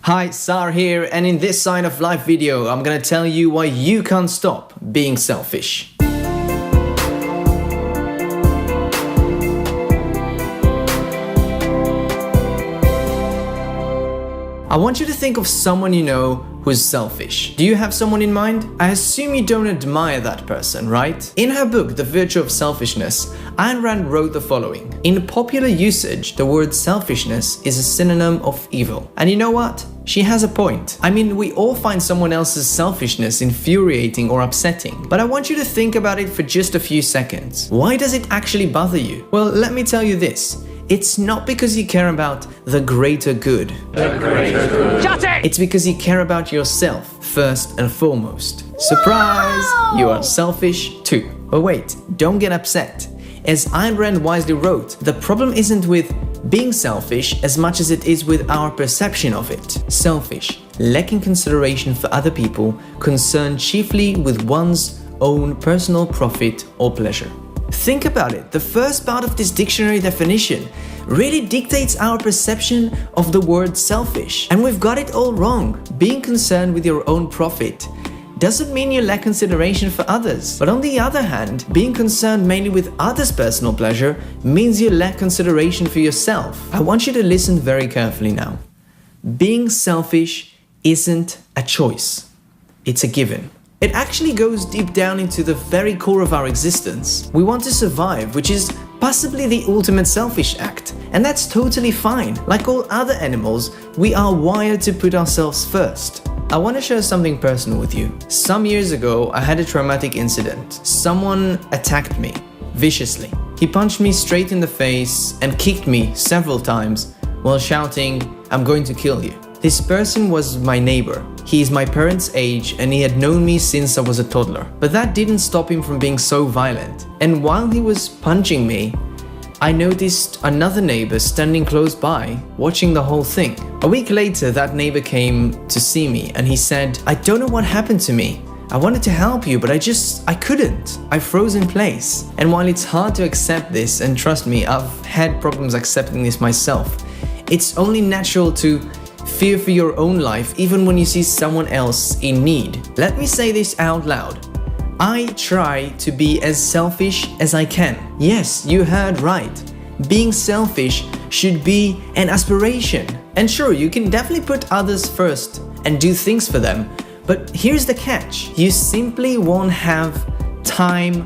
Hi, Sar here, and in this Sign of Life video, I'm gonna tell you why you can't stop being selfish. I want you to think of someone you know who's selfish. Do you have someone in mind? I assume you don't admire that person, right? In her book, The Virtue of Selfishness, Ayn Rand wrote the following. In popular usage, the word selfishness is a synonym of evil. And you know what? She has a point. I mean, we all find someone else's selfishness infuriating or upsetting. But I want you to think about it for just a few seconds. Why does it actually bother you? Well, let me tell you this. It's not because you care about the greater good. Shut it! It's because you care about yourself first and foremost. Surprise! You are selfish too. But wait, don't get upset. As Ayn Rand wisely wrote, the problem isn't with being selfish as much as it is with our perception of it. Selfish, lacking consideration for other people, concerned chiefly with one's own personal profit or pleasure. Think about it, the first part of this dictionary definition really dictates our perception of the word selfish. And we've got it all wrong. Being concerned with your own profit doesn't mean you lack consideration for others. But on the other hand, being concerned mainly with others' personal pleasure means you lack consideration for yourself. I want you to listen very carefully now. Being selfish isn't a choice, it's a given. It actually goes deep down into the very core of our existence. We want to survive, which is possibly the ultimate selfish act. And that's totally fine. Like all other animals, we are wired to put ourselves first. I want to share something personal with you. Some years ago, I had a traumatic incident. Someone attacked me viciously. He punched me straight in the face and kicked me several times while shouting, "I'm going to kill you." This person was my neighbor. He is my parents' age and he had known me since I was a toddler. But that didn't stop him from being so violent. And while he was punching me, I noticed another neighbor standing close by, watching the whole thing. A week later, that neighbor came to see me and he said, "I don't know what happened to me. I wanted to help you, but I couldn't. I froze in place." And while it's hard to accept this, and trust me, I've had problems accepting this myself, it's only natural to fear for your own life even when you see someone else in need. Let me say this out loud. I try to be as selfish as I can. Yes, you heard right. Being selfish should be an aspiration. And sure, you can definitely put others first and do things for them. But here's the catch. You simply won't have time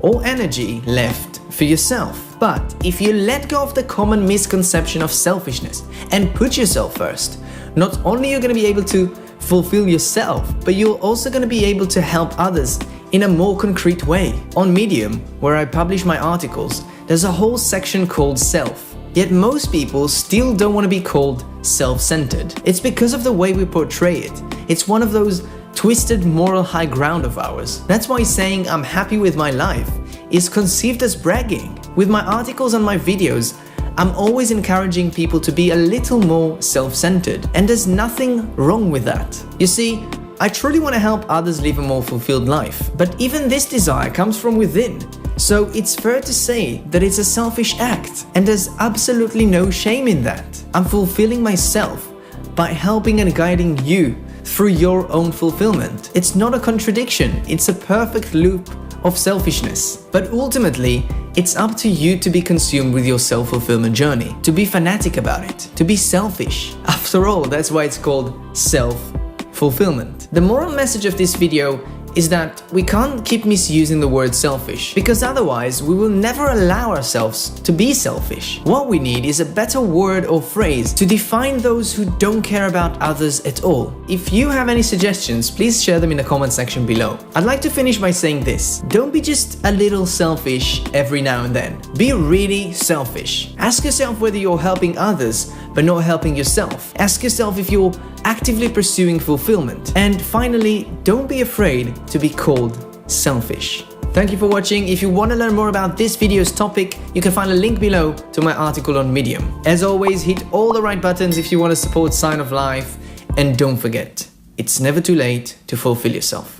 or energy left for yourself. But if you let go of the common misconception of selfishness and put yourself first, not only you're going to be able to fulfill yourself, but you're also going to be able to help others in a more concrete way. On Medium, where I publish my articles, there's a whole section called Self. Yet most people still don't want to be called self-centered. It's because of the way we portray it. It's one of those twisted moral high ground of ours. That's why saying "I'm happy with my life" is conceived as bragging. With my articles and my videos, I'm always encouraging people to be a little more self-centered, and there's nothing wrong with that. You see, I truly want to help others live a more fulfilled life, but even this desire comes from within. So it's fair to say that it's a selfish act, and there's absolutely no shame in that. I'm fulfilling myself by helping and guiding you through your own fulfillment. It's not a contradiction, it's a perfect loop of selfishness. But ultimately, it's up to you to be consumed with your self-fulfillment journey, to be fanatic about it, to be selfish. After all, that's why it's called self-fulfillment. The moral message of this video is that we can't keep misusing the word selfish, because otherwise we will never allow ourselves to be selfish. What we need is a better word or phrase to define those who don't care about others at all. If you have any suggestions, please share them in the comment section below. I'd like to finish by saying this. Don't be just a little selfish every now and then. Be really selfish. Ask yourself whether you're helping others but not helping yourself. Ask yourself if you're actively pursuing fulfillment. And finally, don't be afraid to be called selfish. Thank you for watching. If you want to learn more about this video's topic, you can find a link below to my article on Medium. As always, hit all the right buttons if you want to support Sign of Life. And don't forget, it's never too late to fulfill yourself.